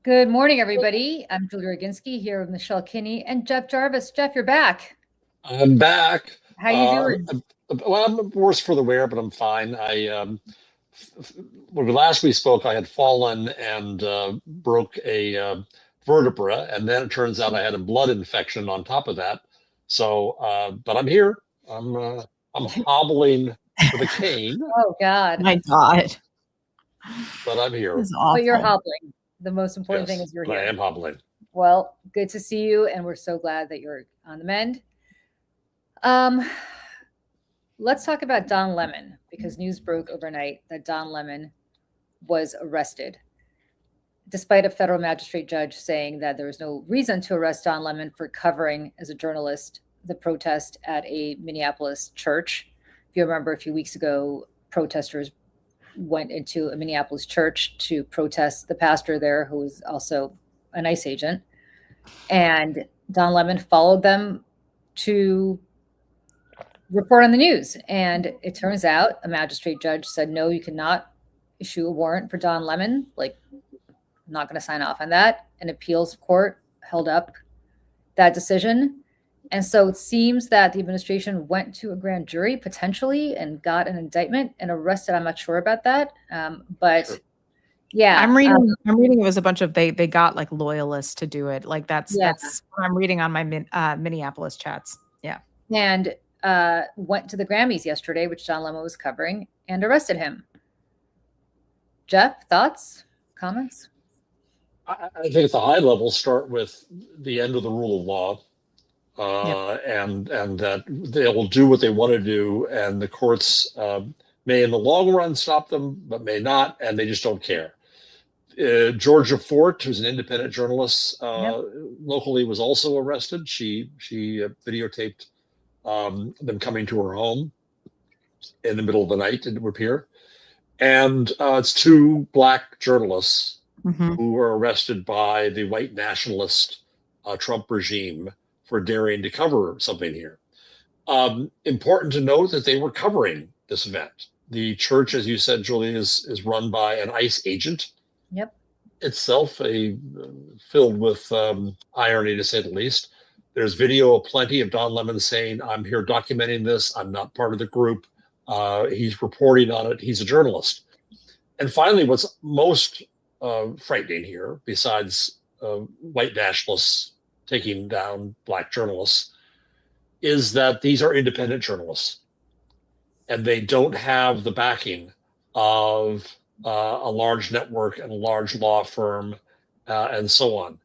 Good morning, everybody. I'm Julie Roginski here with Michelle Kinney and Jeff Jarvis. Jeff, you're back. I'm back. How you doing? Well, I'm worse for the wear, but I'm fine. When last we spoke, I had fallen and broke a vertebra, and then it turns out I had a blood infection on top of that. But I'm here. I'm hobbling with a cane, Oh, God. My God. but I'm here. This is awful. But you're hobbling. The most important thing Yes, is you're but I here. am hobbling. Well, good to see you, and we're so glad that you're on the mend. Let's talk about Don Lemon, because news broke overnight that Don Lemon was arrested, despite a federal magistrate judge saying that there was no reason to arrest Don Lemon for covering, as a journalist, the protest at a Minneapolis church. If you remember, a few weeks ago, protesters went into a Minneapolis church to protest the pastor there, who was also an ICE agent. And Don Lemon followed them to report on the news. And it turns out a magistrate judge said, no, you cannot issue a warrant for Don Lemon. Like, I'm not going to sign off on that. An appeals court held up that decision. And so it seems that the administration went to a grand jury potentially and got an indictment and arrested. I'm not sure about that. But Sure. yeah. I'm reading it was a bunch of they got like loyalists to do it. Like that's what I'm reading on my Minneapolis chats. Yeah. And went to the Grammys yesterday, which Don Lemon was covering, and arrested him. Jeff, thoughts, comments? I think at the high level, start with the end of the rule of law. And that they will do what they want to do, and the courts may in the long run stop them, but may not, and they just don't care. Georgia Fort, who's an independent journalist locally, was also arrested. She videotaped them coming to her home in the middle of the night, it would appear. And it's two Black journalists who were arrested by the white nationalist Trump regime for daring to cover something here. Important to note that they were covering this event. The church, as you said, Julie, is run by an ICE agent. Yep. Itself filled with irony, to say the least. There's video aplenty of Don Lemon saying, I'm here documenting this. I'm not part of the group. He's reporting on it. He's a journalist. And finally, what's most frightening here, besides white nationalists taking down Black journalists, is that these are independent journalists, and they don't have the backing of a large network and a large law firm and so on.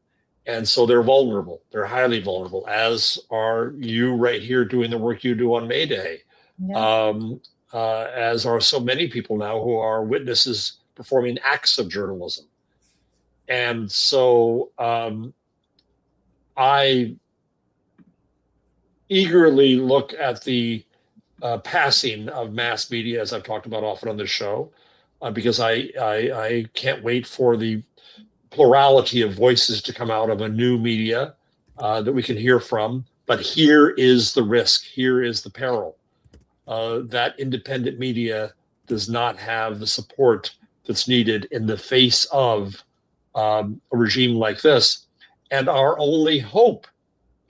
And so they're vulnerable. They're highly vulnerable, as are you right here doing the work you do on May Day, as are so many people now who are witnesses performing acts of journalism. And so I eagerly look at the passing of mass media, as I've talked about often on this show, because I can't wait for the plurality of voices to come out of a new media that we can hear from. But here is the risk. Here is the peril. That independent media does not have the support that's needed in the face of a regime like this. And our only hope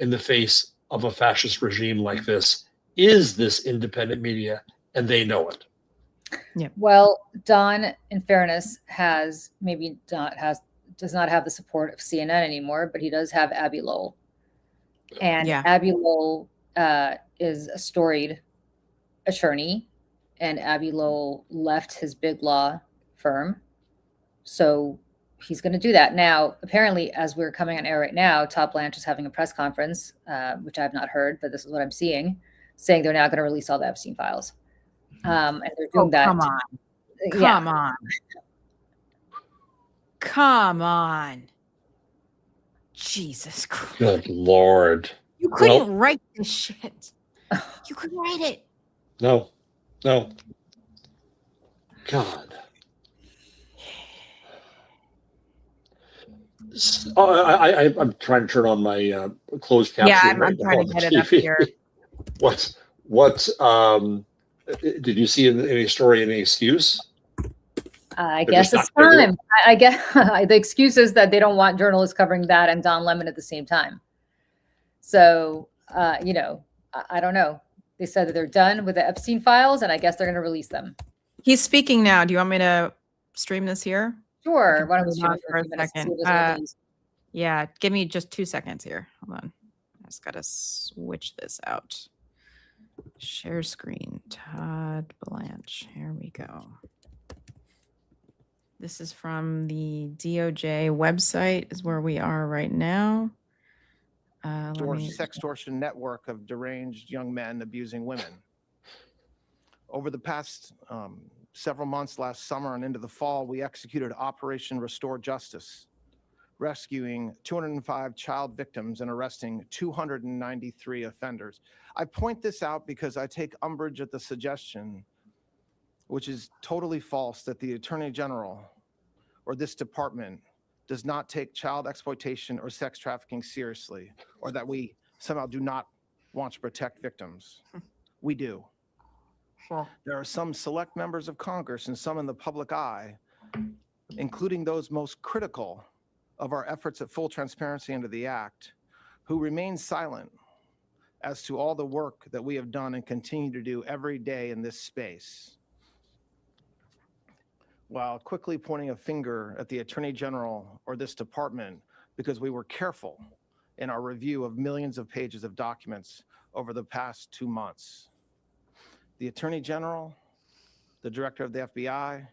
in the face of a fascist regime like this is this independent media, and they know it. Yeah. Well, Don, in fairness, does not have the support of CNN anymore, but he does have Abby Lowell. And Abby Lowell is a storied attorney, and Abby Lowell left his big law firm. So he's going to do that. Now, apparently, as we're coming on air right now, Todd Blanche is having a press conference, which I have not heard, but this is what I'm seeing, saying they're now going to release all the Epstein files. And they're doing that. Come on. Jesus Christ. Good Lord. You couldn't write this shit. You couldn't write it. No. God. I'm trying to turn on my closed caption. Yeah, I'm trying to get it up here. What did you see in any story, any excuse? I They're guess just it's not gonna do it. time. I guess the excuse is that they don't want journalists covering that and Don Lemon at the same time. So, you know, I don't know. They said that they're done with the Epstein files, and I guess they're going to release them. He's speaking now. Do you want me to stream this here? Sure. Why don't we Hold stream on it for for a a few minutes and see second. what those release? Yeah, give me just 2 seconds here. Hold on. I just gotta switch this out. Share screen. Todd Blanche. Here we go. This is from the DOJ website, is where we are right now. Sextortion network of deranged young men abusing women. Over the past several months, last summer and into the fall, we executed Operation Restore Justice, rescuing 205 child victims and arresting 293 offenders. I point this out because I take umbrage at the suggestion, which is totally false, that the Attorney General or this department does not take child exploitation or sex trafficking seriously, or that we somehow do not want to protect victims. We do. Sure. There are some select members of Congress and some in the public eye, including those most critical of our efforts at full transparency under the Act, who remain silent as to all the work that we have done and continue to do every day in this space, while quickly pointing a finger at the Attorney General or this department because we were careful in our review of millions of pages of documents over the past 2 months. The Attorney General, the Director of the FBI,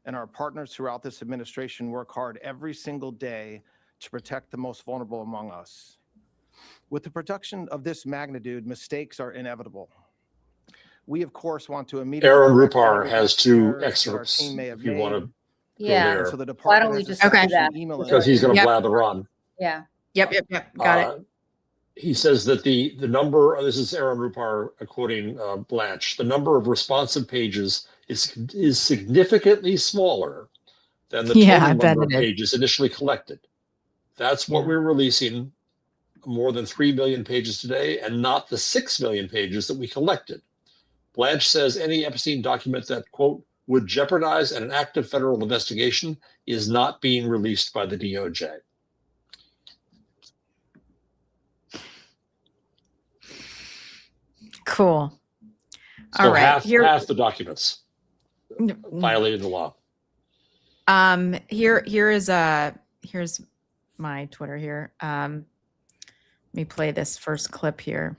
and our partners throughout this administration work hard every single day to protect the most vulnerable among us. With the production of this magnitude, mistakes are inevitable. We, of course, want to immediately Aaron correct Rupar whatever has 2 errors that our excerpts team may have if you made. want to go Yeah. there. So the Why department don't we has just Okay. established do an that? email because he's going to Yep. blather on. Yeah. Yep. Got it. He says that the number, this is Aaron Rupar quoting Blanche, the number of responsive pages is significantly smaller than the Yeah, total I bet number of it is. pages initially collected. That's what Yeah. we're releasing, more than 3 million pages today, and not the 6 million pages that we collected. Blanche says any Epstein document that, quote, would jeopardize an active federal investigation is not being released by the DOJ. Cool. So All right. half the documents violated the law. Here's my Twitter here. Let me play this first clip here.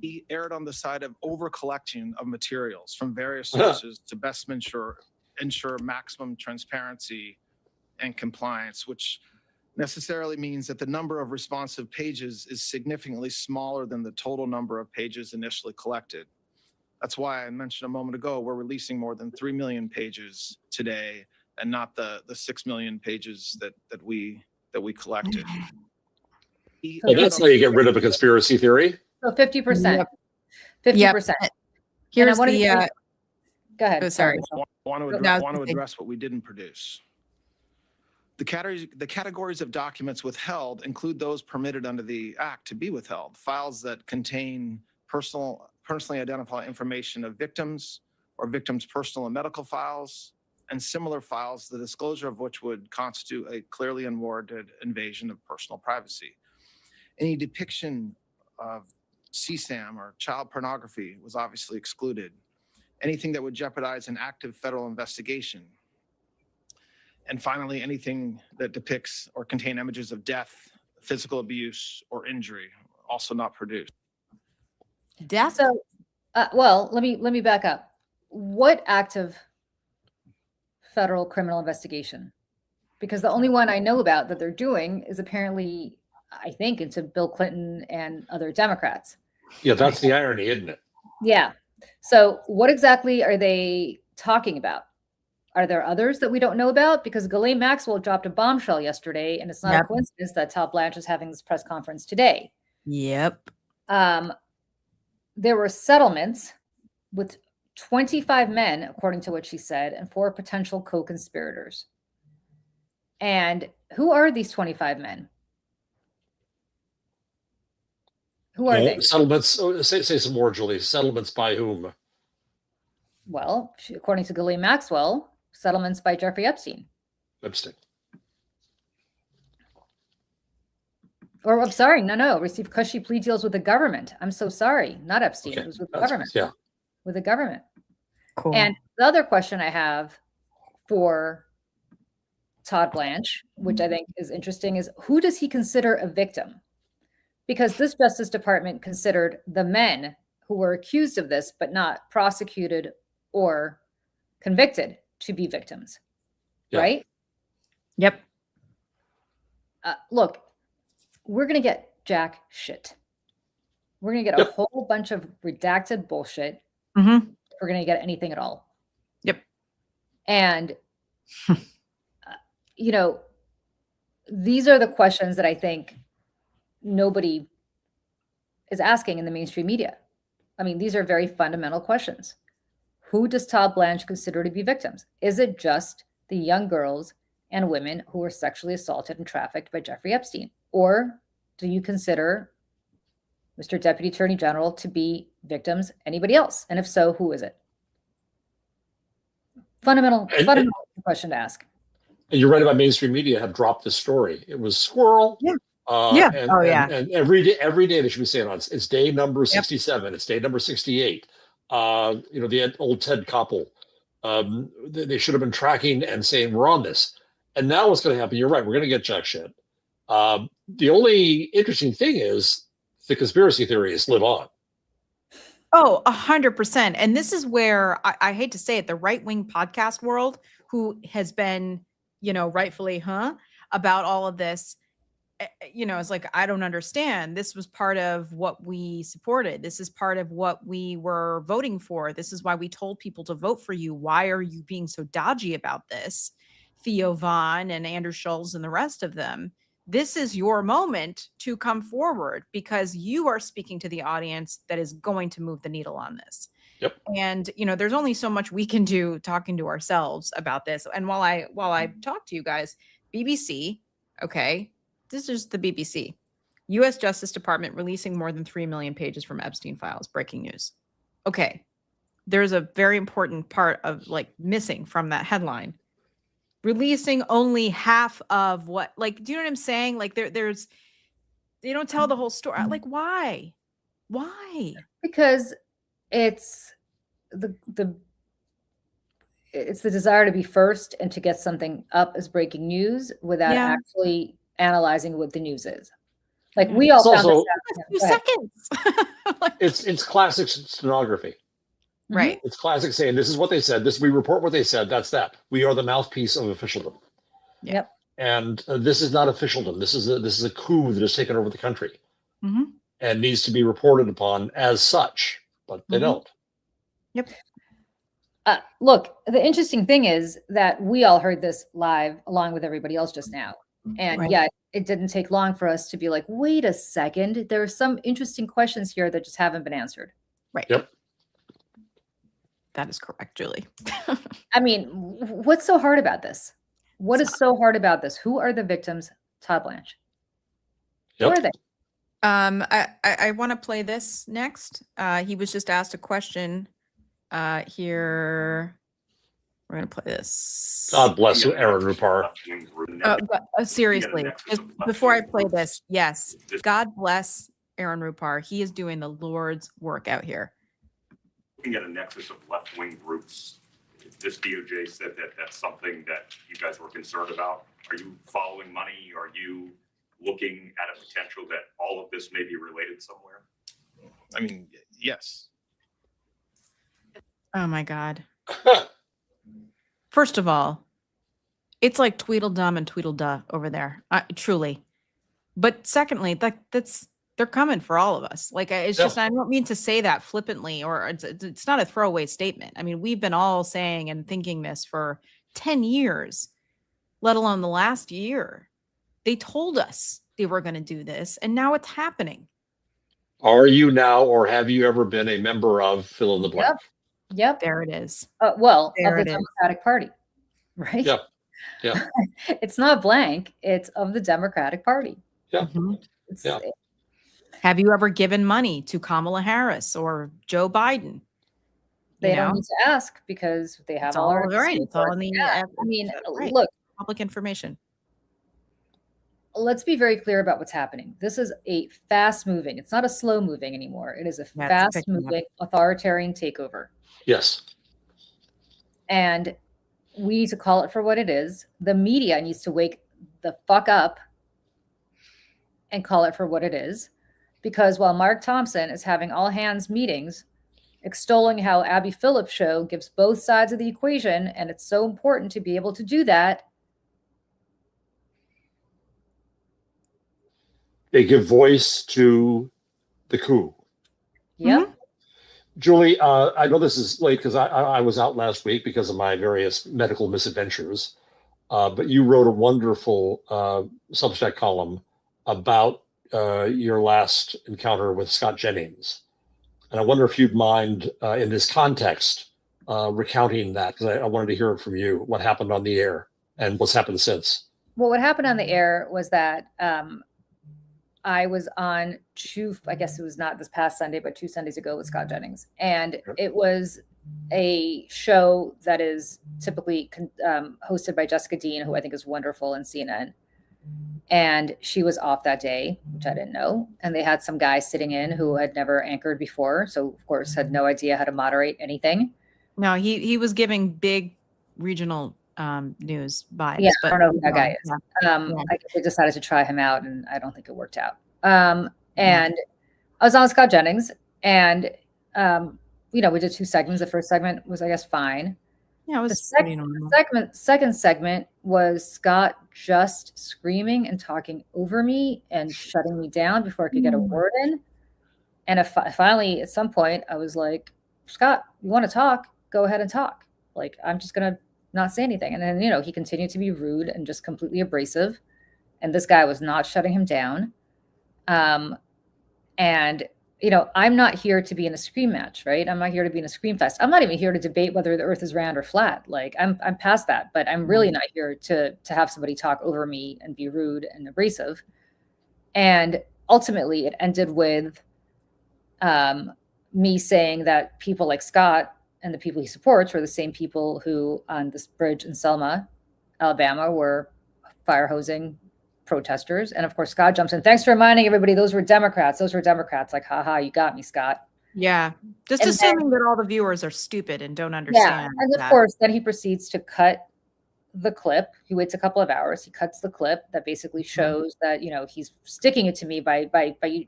He erred on the side of over collecting of materials from various sources to best ensure maximum transparency and compliance, which necessarily means that the number of responsive pages is significantly smaller than the total number of pages initially collected. That's why I mentioned a moment ago, we're releasing more than 3 million pages today and not the 6 million pages that we collected. Well, that's how you get rid of a conspiracy theory. So 50%. Yep. 50%. Here's wanted the to Go ahead. Oh, sorry. Want to address what we didn't produce. The categories of documents withheld include those permitted under the Act to be withheld. Files that contain personally identified information of victims or victims' personal and medical files, and similar files, the disclosure of which would constitute a clearly unwarranted invasion of personal privacy. Any depiction of CSAM or child pornography was obviously excluded. Anything that would jeopardize an active federal investigation. And finally, anything that depicts or contain images of death, physical abuse, or injury, also not produced. death. So, well, let me back up. What active federal criminal investigation? Because the only one I know about that they're doing is apparently, I think, into Bill Clinton and other Democrats. Yeah, that's the irony, isn't it? Yeah. So what exactly are they talking about? Are there others that we don't know about? Because Ghislaine Maxwell dropped a bombshell yesterday, and it's not a coincidence that Todd Blanche is having this press conference today. Yep. There were settlements with 25 men, according to what she said, and 4 potential co-conspirators. And who are these 25 men? Who are they? Settlements, say some more, Julie. Settlements by whom? Well, according to Ghislaine Maxwell, settlements by Jeffrey Epstein. Epstein. Or I'm sorry, no, received cushy plea deals with the government. I'm so sorry, not Epstein. Okay. It was with the That's- government. Yeah. With the government. Cool. And the other question I have for Todd Blanche, which I think is interesting, is who does he consider a victim? Because this Justice Department considered the men who were accused of this, but not prosecuted or convicted to be victims, Yeah. right? Yep. Look, we're going to get jack shit. We're going to get a Yep. whole bunch of redacted bullshit. Mm-hmm. If we're going to get anything at all. Yep. And, you know, these are the questions that I think nobody is asking in the mainstream media. I mean, these are very fundamental questions. Who does Todd Blanche consider to be victims? Is it just the young girls and women who were sexually assaulted and trafficked by Jeffrey Epstein? Or do you consider Mr. Deputy Attorney General to be victims, anybody else? And if so, who is it? Fundamental question to ask. And you're right about mainstream media have dropped this story. It was squirrel. Yeah. Yeah. Yeah. And every day they should be saying it's day number 67. It's day number 68. The old Ted Koppel. They should have been tracking and saying we're on this. And now what's going to happen? You're right. We're going to get jack shit. The only interesting thing is the conspiracy theories live on. Oh, 100%. And this is where I hate to say it, the right-wing podcast world, who has been, rightfully, about all of this, it's like, I don't understand. This was part of what we supported. This is part of what we were voting for. This is why we told people to vote for you. Why are you being so dodgy about this? Theo Vaughn and Andrew Schultz and the rest of them. This is your moment to come forward because you are speaking to the audience that is going to move the needle on this. Yep. And, there's only so much we can do talking to ourselves about this. And while I talk to you guys, BBC, okay, this is the BBC. U.S. Justice Department releasing more than 3 million pages from Epstein files. Breaking news. Okay. There's a very important part of missing from that headline. Releasing only half of what, do you know what I'm saying? There's, they don't tell the whole story. Why? Why? Because it's it's the desire to be first and to get something up as breaking news without actually analyzing what the news is. We all found also, this out. 2 seconds. It's classic stenography. Right. It's classic saying this is what they said. We report what they said. That's that. We are the mouthpiece of officialdom. Yep. And this is not officialdom. This is a coup that has taken over the country and needs to be reported upon as such. But they don't. Yep. Look, the interesting thing is that we all heard this live along with everybody else just now. And yet it didn't take long for us to be like, wait a second, there are some interesting questions here that just haven't been answered. Right. Yep. That is correct, Julie. I mean, what's so hard about this? What is so hard about this? Who are the victims, Todd Blanche? Who are they? I want to play this next. He was just asked a question here. We're going to play this. God bless you, Aaron Rupar. Seriously, just before I play this, yes, God bless Aaron Rupar. He is doing the Lord's work out here. Looking at a nexus of left-wing groups, this DOJ said that that's something that you guys were concerned about. Are you following money? Are you looking at a potential that all of this may be related somewhere? I mean, yes. Oh my God. First of all, it's like Tweedledum and Tweedleduh over there, truly. But secondly, they're coming for all of us. It's just, I don't mean to say that flippantly, or it's not a throwaway statement. I mean, we've been all saying and thinking this for 10 years, let alone the last year. They told us they were going to do this, and now it's happening. Are you now, or have you ever been a member of fill in the blank? Yep. There it is. Of the Democratic Party, right? Yeah. Yeah. It's not blank. It's of the Democratic Party. Yeah. Yeah. Have you ever given money to Kamala Harris or Joe Biden? They don't need to ask because they have It's all all our right. It's all in the, Yeah, I mean, right. look, Public information. let's be very clear about what's happening. This is a fast moving. It's not a slow moving anymore. It is a Yeah, it's fast picking up. moving authoritarian takeover. Yes. And we need to call it for what it is. The media needs to wake the fuck up and call it for what it is. Because while Mark Thompson is having all hands meetings, extolling how Abby Phillips' show gives both sides of the equation, and it's so important to be able to do that. They give voice to the coup. Yep. Julie, I know this is late because I was out last week because of my various medical misadventures. But you wrote a wonderful Substack column about your last encounter with Scott Jennings. And I wonder if you'd mind, in this context, recounting that, because I wanted to hear it from you, what happened on the air and what's happened since. Well, what happened on the air was that I was on I guess it was not this past Sunday, but 2 Sundays ago with Scott Jennings. And it was a show that is typically hosted by Jessica Dean, who I think is wonderful, in CNN. And she was off that day, which I didn't know. And they had some guy sitting in who had never anchored before. So, of course, had no idea how to moderate anything. No, he was giving big regional news vibes. Yeah, but I don't know who that guy is. Yeah. I guess they decided to try him out, and I don't think it worked out. And I was on Scott Jennings, and we did 2 segments. The first segment was, I guess, fine. Yeah, it was The second segment was Scott just screaming and talking over me and shutting me down before I could get a word in. And finally, at some point, I was like, Scott, you want to talk? Go ahead and talk. Like, I'm just going to not say anything. And then, he continued to be rude and just completely abrasive. And this guy was not shutting him down. And I'm not here to be in a scream match, right? I'm not here to be in a scream fest. I'm not even here to debate whether the earth is round or flat. Like, I'm past that, but I'm really not here to have somebody talk over me and be rude and abrasive. And ultimately it ended with me saying that people like Scott and the people he supports were the same people who on this bridge in Selma, Alabama, were fire hosing protesters. And of course, Scott jumps in. Thanks for reminding everybody those were Democrats. Those were Democrats. Like, haha, you got me, Scott. Yeah. Just And assuming that all the viewers are stupid and don't understand. Yeah. And of course, then he proceeds to cut the clip. He waits a couple of hours. He cuts the clip that basically shows that, he's sticking it to me by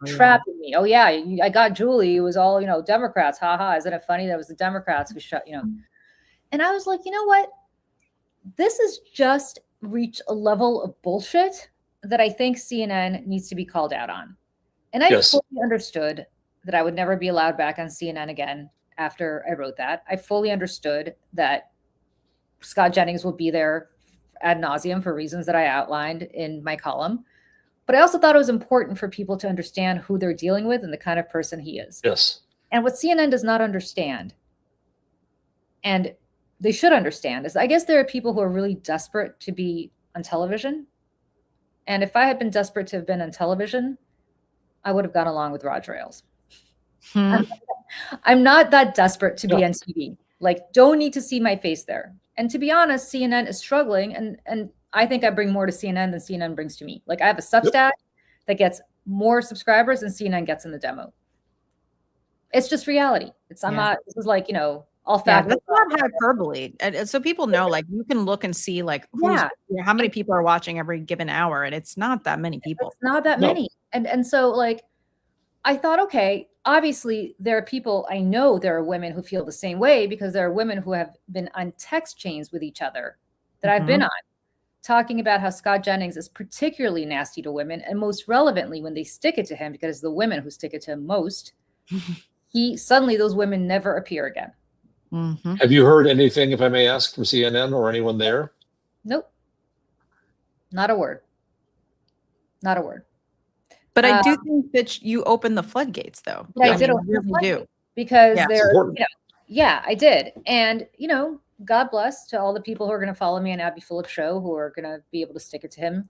trapping me. Oh yeah, I got Julie. It was all, Democrats. Haha. Isn't it funny? That was the Democrats who shut, And I was like, you know what? This has just reached a level of bullshit that I think CNN needs to be called out on. And I fully understood that I would never be allowed back on CNN again after I wrote that. I fully understood that Scott Jennings will be there ad nauseum for reasons that I outlined in my column. But I also thought it was important for people to understand who they're dealing with and the kind of person he is. Yes. And what CNN does not understand, and they should understand, is I guess there are people who are really desperate to be on television. And if I had been desperate to have been on television, I would have gone along with Roger Ailes. I'm not that desperate to be on TV. Like, don't need to see my face there. And to be honest, CNN is struggling. And I think I bring more to CNN than CNN brings to me. Like, I have a Substack that gets more subscribers than CNN gets in the demo. It's just reality. I'm not, this is like, all fact. That's not hyperbole. And so people know, like, you can look and see, like, how many people are watching every given hour. And it's not that many people. It's not that many. And so, like, I thought, okay, obviously there are people, I know there are women who feel the same way, because there are women who have been on text chains with each other that I've been on, talking about how Scott Jennings is particularly nasty to women. And most relevantly, when they stick it to him, because the women who stick it to him most, suddenly those women never appear again. Have you heard anything, if I may ask, from CNN or anyone there? Nope. Not a word. Not a word. But I do think that you opened the floodgates, though. I did open the floodgates because I did. And, God bless to all the people who are going to follow me on Abby Phillips' show, who are going to be able to stick it to him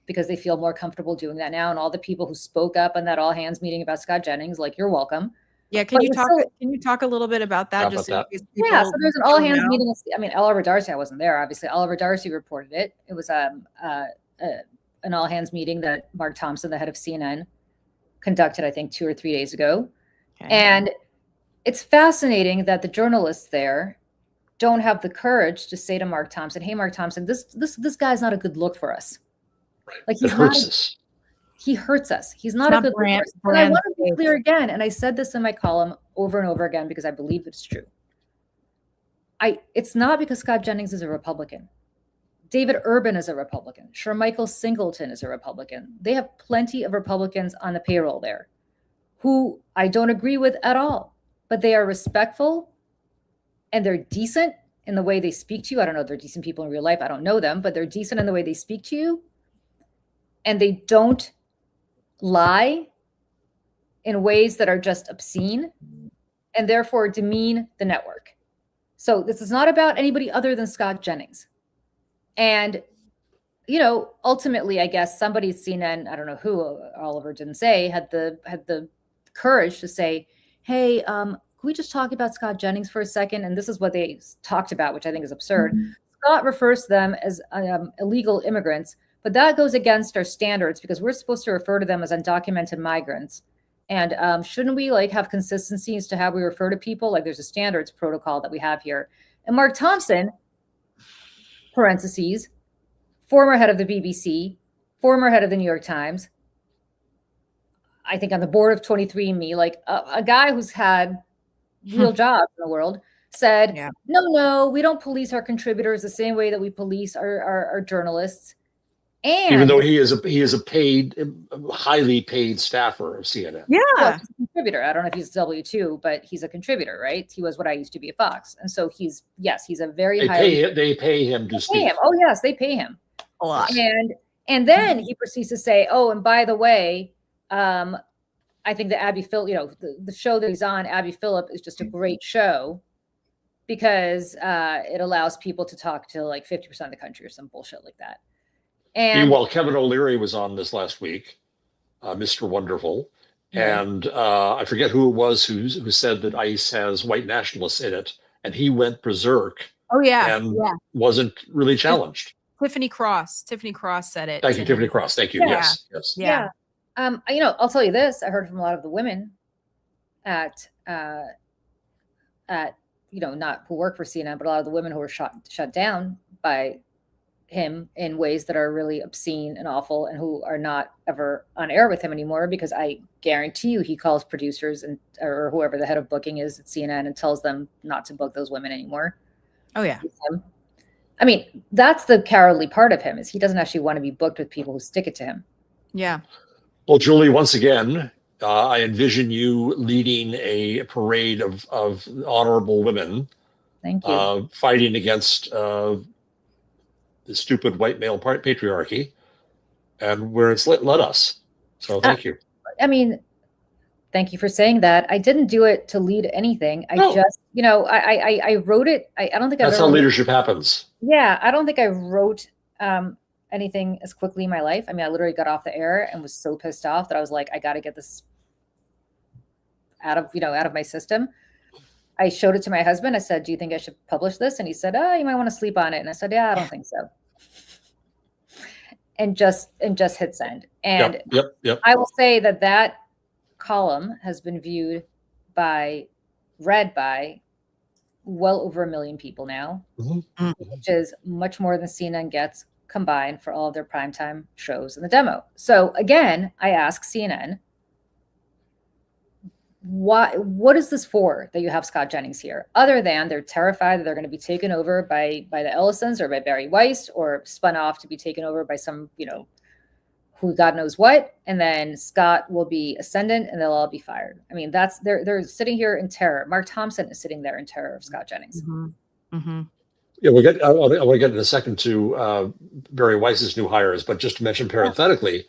because they feel more comfortable doing that now. And all the people who spoke up on that all hands meeting about Scott Jennings, like, you're welcome. Yeah, can But you we're talk? still- Can you talk a little bit about that? How Just about in case Yeah, so people there's an all don't hands know? meeting. I mean, Oliver Darcy, I wasn't there, obviously. Oliver Darcy reported it. It was an all hands meeting that Mark Thompson, the head of CNN, conducted, I think, 2 or 3 days ago. Okay. And it's fascinating that the journalists there don't have the courage to say to Mark Thompson, "Hey, Mark Thompson, this guy's not a good look for us. Right. Like It he's not. hurts us. He hurts us. He's not not a good brand- look for us." And I brand want to be safe. clear again, and I said this in my column over and over again because I believe it's true. It's not because Scott Jennings is a Republican. David Urban is a Republican. Shermichael Singleton is a Republican. They have plenty of Republicans on the payroll there who I don't agree with at all, but they are respectful and they're decent in the way they speak to you. I don't know if they're decent people in real life. I don't know them, but they're decent in the way they speak to you. And they don't lie in ways that are just obscene and therefore demean the network. So this is not about anybody other than Scott Jennings. And, you know, ultimately, I guess somebody at CNN, I don't know who, Oliver didn't say, had the courage to say, "Hey, can we just talk about Scott Jennings for a second?" And this is what they talked about, which I think is absurd. Scott refers to them as illegal immigrants, but that goes against our standards because we're supposed to refer to them as undocumented migrants. And shouldn't we like have consistency as to how we refer to people? Like there's a standards protocol that we have here. And Mark Thompson, parentheses, former head of the BBC, former head of the New York Times, I think on the board of 23andMe, like a guy who's had real jobs in the world, said, Yeah. no, we don't police our contributors the same way that we police our journalists. And Even though he is a paid, highly paid staffer of CNN. Yeah. well, he's a contributor. I don't know if he's W2, but he's a contributor, right? He was what I used to be at Fox. And so he's a very They pay him to pay speak. him. Oh yes, they pay him. A lot. And then he proceeds to say, "Oh, and by the way, I think that Abby Phillip, you know, the show that he's on, Abby Phillip, is just a great show because it allows people to talk to like 50% of the country or some bullshit like that." And Meanwhile, Kevin O'Leary was on this last week, Mr. Wonderful, Yeah. and I forget who it was who said that ICE has white nationalists in it, and he went berserk Oh yeah. and Yeah. wasn't really challenged. Tiffany Cross said it. Thank you, Tiffany Cross. Thank you. Yeah. Yes. Yeah. you know, I'll tell you this: I heard from a lot of the women at you know, not who work for CNN, but a lot of the women who were shut down by him in ways that are really obscene and awful, and who are not ever on air with him anymore, because I guarantee you he calls producers and or whoever the head of booking is at CNN and tells them not to book those women anymore. Oh yeah. I mean, that's the cowardly part of him, is he doesn't actually want to be booked with people who stick it to him. Yeah. Well, Julie, once again, I envision you leading a parade of honorable women Thank you. fighting against the stupid white male patriarchy, and where it's led us. So thank you. I mean, thank you for saying that. I didn't do it to lead anything. I No. just, you know, I wrote it. I don't think That's I've how ever, leadership happens. yeah, I don't think I wrote anything as quickly in my life. I mean, I literally got off the air and was so pissed off that I was like, I got to get this out of my system. I showed it to my husband. I said, "Do you think I should publish this?" And he said, "Oh, you might want to sleep on it." And I said, "Yeah, I don't think so." And just hit send. And Yep. I will say that column has been read by well over 1 million people now, which is much more than CNN gets combined for all of their primetime shows in the demo. So again, I ask CNN, what is this for that you have Scott Jennings here, other than they're terrified that they're going to be taken over by the Ellisons or by Barry Weiss, or spun off to be taken over by some, you know, who God knows what, and then Scott will be ascendant and they'll all be fired. I mean, they're sitting here in terror. Mark Thompson is sitting there in terror of Scott Jennings. Yeah, I want to get in a second to Barry Weiss's new hires, but just to mention parenthetically,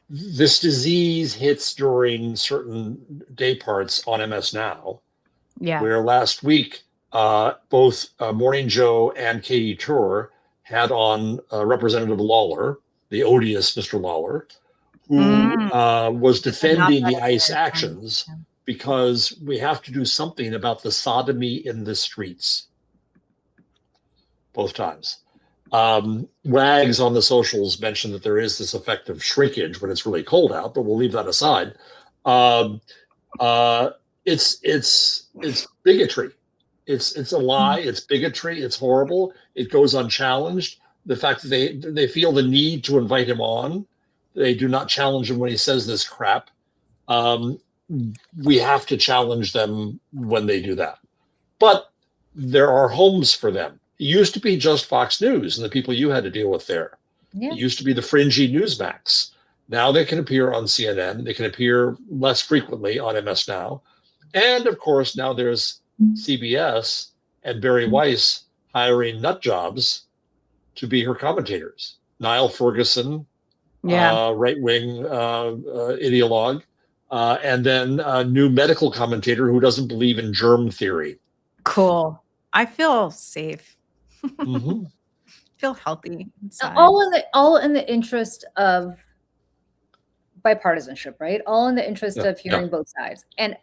this disease hits during certain day parts on MS Now. Yeah. Where last week, both Morning Joe and Katie Tour had on Representative Lawler, the odious Mr. Lawler, who was defending the ICE actions because we have to do something about the sodomy in the streets. Both times. Wags on the socials mentioned that there is this effect of shrinkage when it's really cold out, but we'll leave that aside. It's bigotry. It's a lie. It's bigotry. It's horrible. It goes unchallenged. The fact that they feel the need to invite him on, they do not challenge him when he says this crap. We have to challenge them when they do that. But there are homes for them. It used to be just Fox News and the people you had to deal with there. Yeah. It used to be the fringy Newsmax. Now they can appear on CNN. They can appear less frequently on MS Now. And of course, now there's CBS and Barry Weiss hiring nut jobs to be her commentators. Niall Ferguson, right-wing ideologue, and then a new medical commentator who doesn't believe in germ theory. Cool. I feel safe. Mm-hmm. Feel healthy inside. All in the interest of bipartisanship, right? All in the interest of hearing both sides. And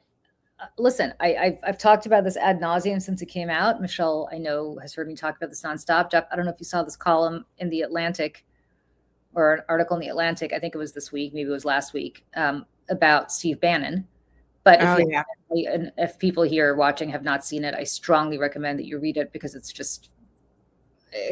listen, I've talked about this ad nauseum since it came out. Michelle, I know, has heard me talk about this nonstop. Jeff, I don't know if you saw this column in the Atlantic or an article in the Atlantic. I think it was this week, maybe it was last week, about Steve Bannon. But if people here watching have not seen it, I strongly recommend that you read it because it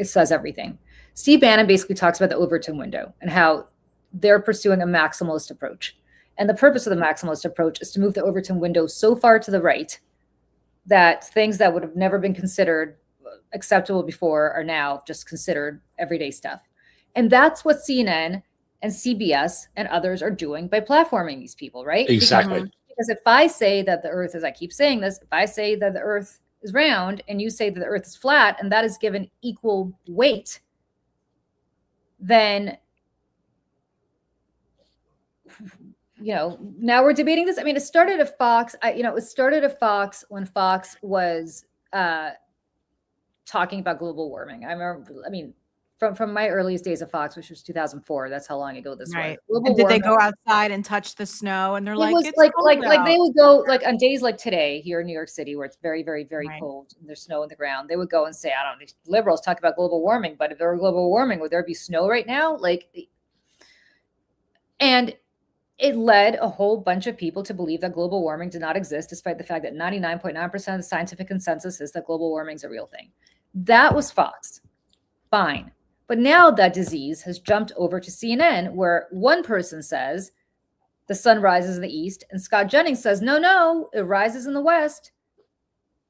says everything. Steve Bannon basically talks about the Overton window and how they're pursuing a maximalist approach. And the purpose of the maximalist approach is to move the Overton window so far to the right that things that would have never been considered acceptable before are now just considered everyday stuff. And that's what CNN and CBS and others are doing by platforming these people, right? Exactly. Because if I say that the earth, as I keep saying this, if I say that the earth is round and you say that the earth is flat and that is given equal weight, then, now we're debating this. I mean, it started at Fox. It started at Fox when Fox was talking about global warming. From my earliest days of Fox, which was 2004. That's how long ago this was. And did they go outside and touch the snow? And they're like they would go like on days like today here in New York City, where it's very, very, very cold and there's snow on the ground. They would go and say, I don't know, liberals talk about global warming, but if there were global warming, would there be snow right now? And it led a whole bunch of people to believe that global warming did not exist, despite the fact that 99.9% of the scientific consensus is that global warming is a real thing. That was Fox. Fine. But now that disease has jumped over to CNN, where one person says the sun rises in the east, and Scott Jennings says, no, it rises in the west,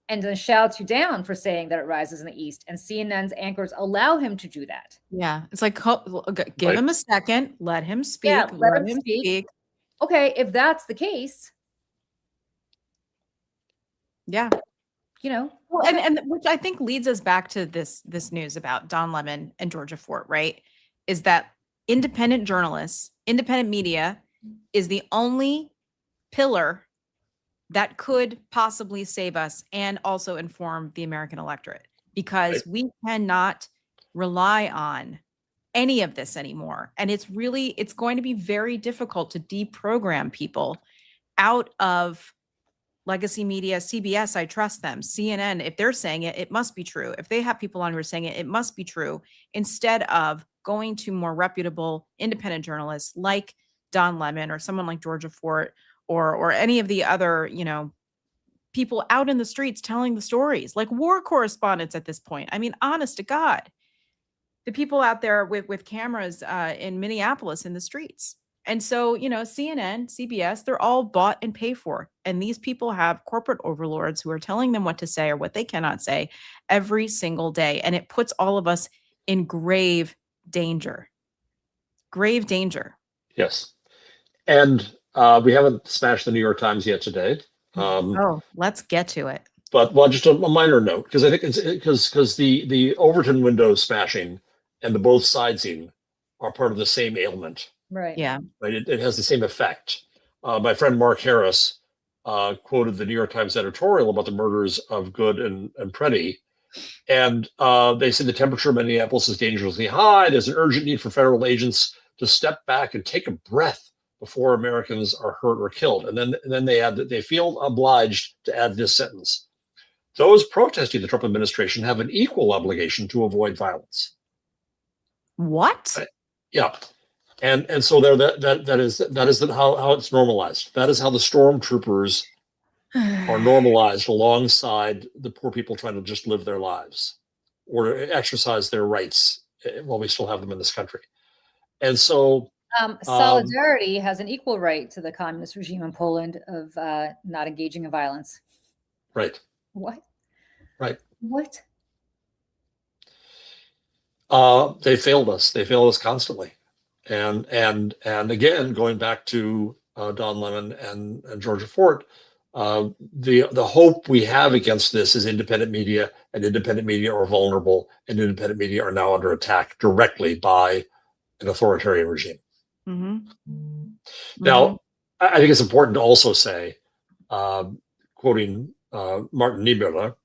and then shouts you down for saying that it rises in the east. And CNN's anchors allow him to do that. Yeah, it's like, give him a second, let him speak. Yeah, let him speak. Okay, if that's the case. Yeah. Well, and which I think leads us back to this news about Don Lemon and Georgia Fort, right? Is that independent journalists, independent media is the only pillar that could possibly save us and also inform the American electorate, because we cannot rely on any of this anymore. And it's going to be very difficult to deprogram people out of legacy media. CBS, I trust them. CNN, if they're saying it, it must be true. If they have people on who are saying it, it must be true. Instead of going to more reputable independent journalists like Don Lemon or someone like Georgia Fort or any of the other, people out in the streets telling the stories, like war correspondents at this point. I mean, honest to God, the people out there with cameras in Minneapolis in the streets. And so, CNN, CBS, they're all bought and paid for. And these people have corporate overlords who are telling them what to say or what they cannot say every single day. And it puts all of us in grave danger. Grave danger. Yes. And we haven't smashed the New York Times yet today. Let's get to it. But just a minor note, because I think it's because the Overton window smashing and the both sidesing are part of the same ailment. Right. Yeah. Right. It has the same effect. My friend Mark Harris quoted the New York Times editorial about the murders of Good and Preddy. And they said the temperature in Minneapolis is dangerously high. There's an urgent need for federal agents to step back and take a breath before Americans are hurt or killed. And then they add that they feel obliged to add this sentence. Those protesting the Trump administration have an equal obligation to avoid violence. What? Yeah. And so there that is how it's normalized. That is how the stormtroopers are normalized alongside the poor people trying to just live their lives or exercise their rights while we still have them in this country. And so Solidarity has an equal right to the communist regime in Poland of not engaging in violence. Right. What? Right. What? They failed us. They failed us constantly. And again, going back to Don Lemon and Georgia Fort, the hope we have against this is independent media, and independent media are vulnerable, and independent media are now under attack directly by an authoritarian regime. Mm-hmm. Now, I think it's important to also say, quoting Martin Niemöller,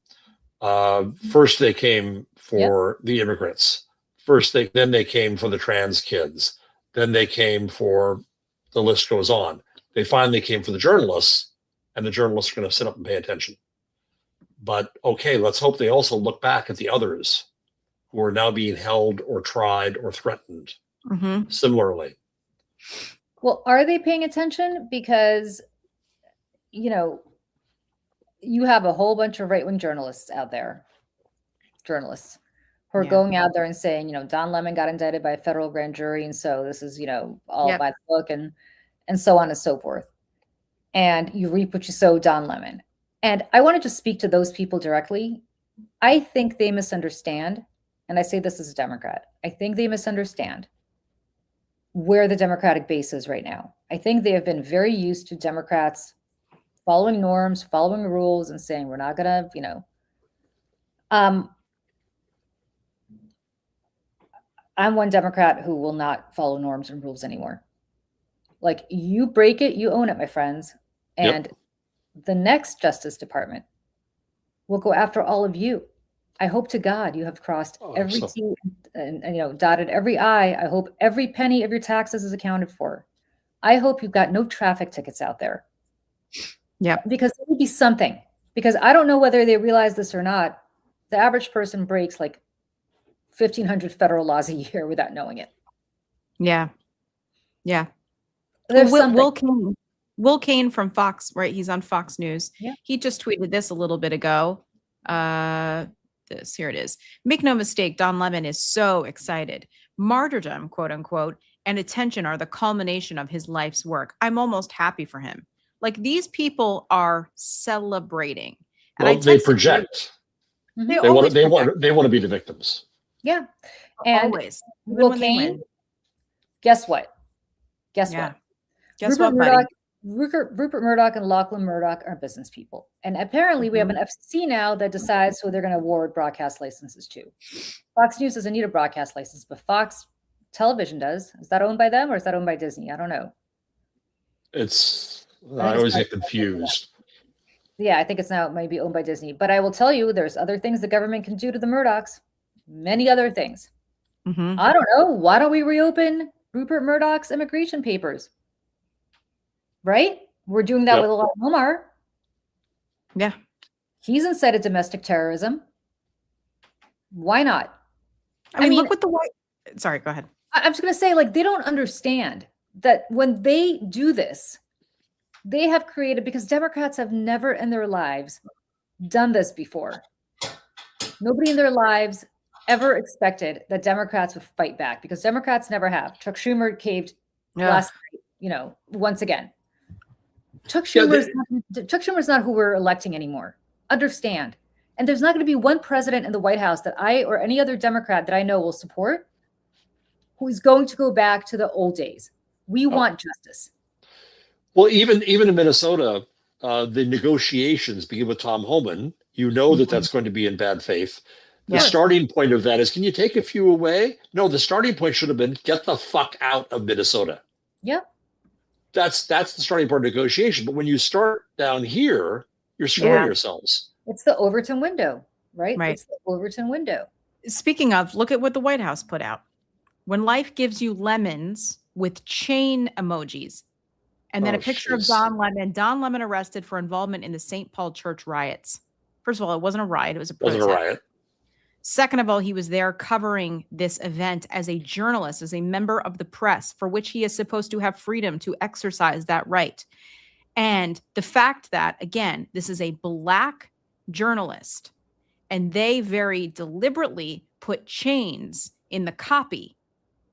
first they came for the immigrants. Then they came for the trans kids. Then they came for, the list goes on. They finally came for the journalists, and the journalists are going to sit up and pay attention. But okay, let's hope they also look back at the others who are now being held or tried or threatened similarly. Well, are they paying attention? Because, you have a whole bunch of right-wing journalists out there, who are going out there and saying, Don Lemon got indicted by a federal grand jury, and so this is, all by the book, and so on and so forth. And you reap what you sow, Don Lemon. And I want to just speak to those people directly. I think they misunderstand, and I say this as a Democrat, I think they misunderstand where the Democratic base is right now. I think they have been very used to Democrats following norms, following rules, and saying, we're not going to, I'm one Democrat who will not follow norms and rules anymore. Like, you break it, you own it, my friends. And the next Justice Department will go after all of you. I hope to God you have crossed every T and dotted every I. I hope every penny of your taxes is accounted for. I hope you've got no traffic tickets out there. Yeah. Because it would be something. Because I don't know whether they realize this or not. The average person breaks like 1,500 federal laws a year without knowing it. Yeah. Yeah. There's something. Will Cain from Fox, right? He's on Fox News. Yeah. He just tweeted this a little bit ago. Here it is. Make no mistake, Don Lemon is so excited. Martyrdom, quote unquote, and attention are the culmination of his life's work. I'm almost happy for him. Like, these people are celebrating. And they project. They want to be the victims. Yeah. And always. Will Cain, guess what? Guess what? Rupert Murdoch and Lachlan Murdoch are business people. And apparently we have an FCC now that decides who they're going to award broadcast licenses to. Fox News doesn't need a broadcast license, but Fox Television does. Is that owned by them or is that owned by Disney? I don't know. I always get confused. Yeah, I think it's now maybe owned by Disney. But I will tell you, there's other things the government can do to the Murdochs. Many other things. I don't know. Why don't we reopen Rupert Murdoch's immigration papers? Right? We're doing that with Ilhan Omar. Yeah. He's incited domestic terrorism. Why not? I mean, look what the white. Sorry, go ahead. I'm just going to say, like, they don't understand that when they do this, they have created, because Democrats have never in their lives done this before. Nobody in their lives ever expected that Democrats would fight back, because Democrats never have. Chuck Schumer caved last night, once again. Chuck Schumer's not who we're electing anymore. Understand. And there's not going to be one president in the White House that I or any other Democrat that I know will support who is going to go back to the old days. We want justice. Well, even in Minnesota, the negotiations begin with Tom Homan. That's going to be in bad faith. The starting point of that is, can you take a few away? No, the starting point should have been, get the fuck out of Minnesota. Yep. That's the starting point of negotiation. But when you start down here, you're screwing yourselves. It's the Overton window, right? Right. It's the Overton window. Speaking of, look at what the White House put out. When life gives you lemons with chain emojis, And then Oh, a picture of jeez. Don Lemon. Don Lemon arrested for involvement in the St. Paul church riots. First of all, it wasn't a riot, it was a protest. Wasn't a riot. Second of all, he was there covering this event as a journalist, as a member of the press, for which he is supposed to have freedom to exercise that right. And the fact that, again, this is a Black journalist, and they very deliberately put chains in the copy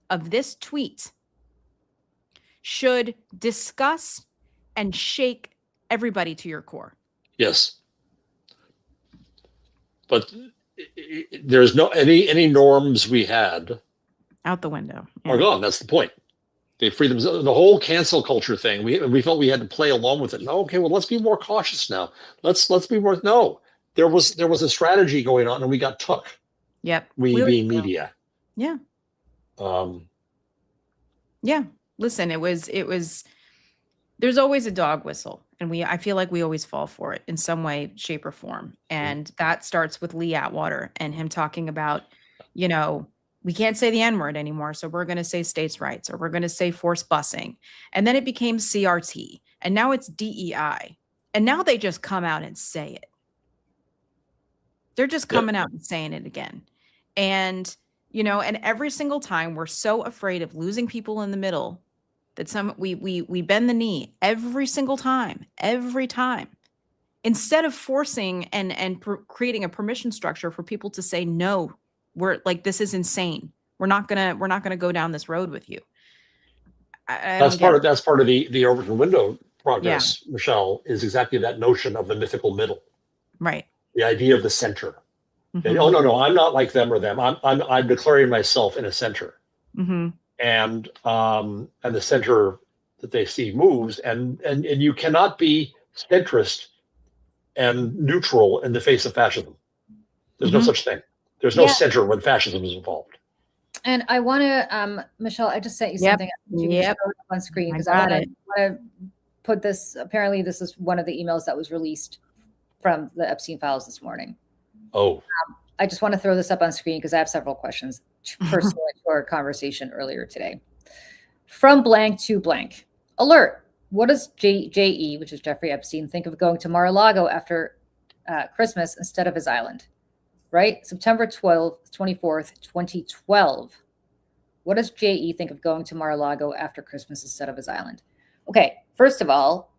of this tweet should discuss and shake everybody to your core. Yes. But there's no any norms we had Out the window. are gone. That's the point. They freed them. The whole cancel culture thing. We felt we had to play along with it. No, okay, well, let's be more cautious now. Let's be more. No, there was a strategy going on, and we got took. Yep. We being media. Yeah. Um, Yeah. Listen, it was there's always a dog whistle, and I feel like we always fall for it in some way, shape, or form. And that starts with Lee Atwater and him talking about, we can't say the N-word anymore, so we're going to say states' rights, or we're going to say forced busing. And then it became CRT, and now it's DEI. And now they just come out and say it. They're just coming out and saying it again. And, and every single time we're so afraid of losing people in the middle that we bend the knee every single time, instead of forcing and creating a permission structure for people to say, no, we're like, this is insane. We're not gonna go down this road with you. that's part of the Overton window progress, Michelle, is exactly that notion of the mythical middle. Right. The idea of the center. Mm-hmm. And, oh no, I'm not like them or them. I'm declaring myself in a center. Mm-hmm. And the center that they see moves, and you cannot be centrist and neutral in the face of fascism. There's no such thing. There's no center when fascism is involved. And I want to, Michelle, I just sent you something. You can show it up on screen, because I want to put this. Apparently, this is one of the emails that was released from the Epstein files this morning. Oh. I just want to throw this up on screen because I have several questions pursuant to our conversation earlier today. From blank to blank. Alert. What does J.E., which is Jeffrey Epstein, think of going to Mar-a-Lago after Christmas instead of his island? Right? September 24th, 2012. What does J.E. think of going to Mar-a-Lago after Christmas instead of his island? Okay, first of all,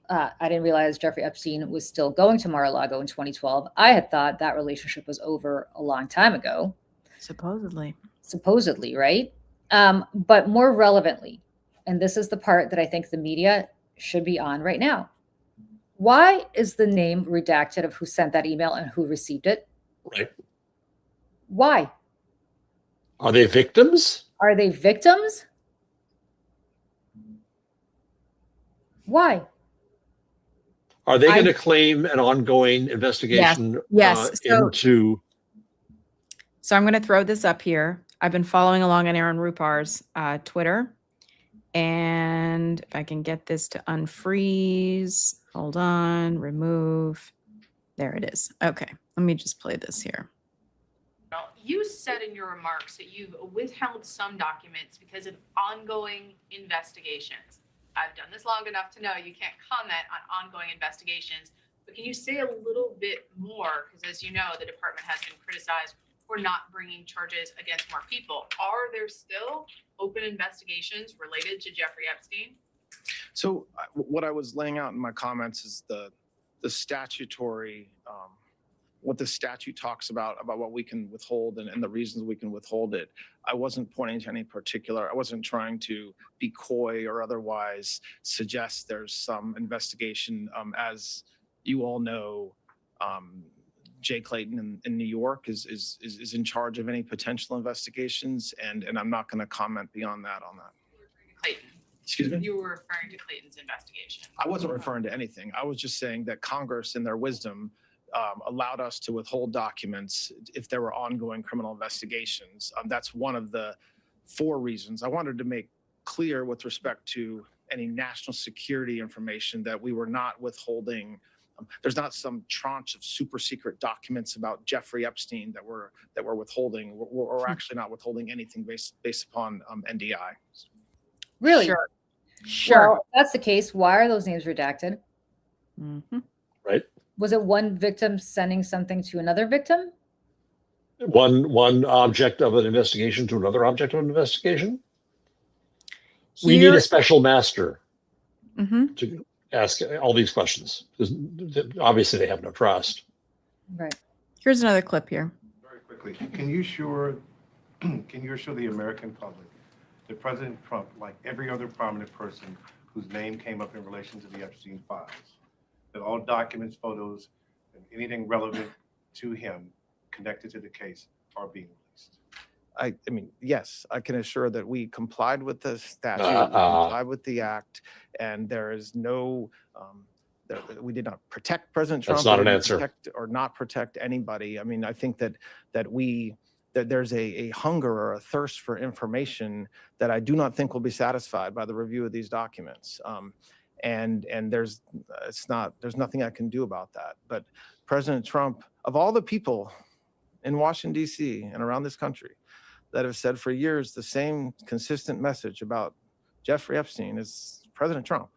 I didn't realize Jeffrey Epstein was still going to Mar-a-Lago in 2012. I had thought that relationship was over a long time ago. Supposedly, right? But more relevantly, and this is the part that I think the media should be on right now. Why is the name redacted of who sent that email and who received it? Right. Why? Are they victims? Are they victims? Why? Are they going to claim an ongoing investigation into? So I'm going to throw this up here. I've been following along on Aaron Rupar's Twitter. And if I can get this to unfreeze, hold on, remove. There it is. Okay, let me just play this here. You said in your remarks that you've withheld some documents because of ongoing investigations. I've done this long enough to know you can't comment on ongoing investigations, but can you say a little bit more? Because as you know, the department has been criticized for not bringing charges against more people. Are there still open investigations related to Jeffrey Epstein? So what I was laying out in my comments is the statutory, what the statute talks about what we can withhold and the reasons we can withhold it. I wasn't pointing to any particular, I wasn't trying to be coy or otherwise suggest there's some investigation. As you all know, Jay Clayton in New York is in charge of any potential investigations, and I'm not going to comment beyond that on that. Clayton. Excuse me? You were referring to Clayton's investigation. I wasn't referring to anything. I was just saying that Congress, in their wisdom, allowed us to withhold documents if there were ongoing criminal investigations. That's one of the 4 reasons. I wanted to make clear with respect to any national security information that we were not withholding. There's not some tranche of super secret documents about Jeffrey Epstein that we're withholding. We're actually not withholding anything based upon NDI. Really? Sure. Sure. Well, if that's the case, why are those names redacted? Mhm. Right? Was it one victim sending something to another victim? One object of an investigation to another object of an investigation. We need Here, a special master mhm. to ask all these questions, because obviously they have no trust. Right. Here's another clip here. Very quickly, can you assure the American public that President Trump, like every other prominent person whose name came up in relation to the Epstein files, that all documents, photos, and anything relevant to him connected to the case are being released? I mean, yes, I can assure that we complied with the statute, we complied with the act, and there is no, we did not protect President Trump. That's not we an didn't answer. protect or not protect anybody. I mean, I think that there's a hunger or a thirst for information that I do not think will be satisfied by the review of these documents. And there's nothing I can do about that. But President Trump, of all the people in Washington, D.C. and around this country that have said for years the same consistent message about Jeffrey Epstein as President Trump.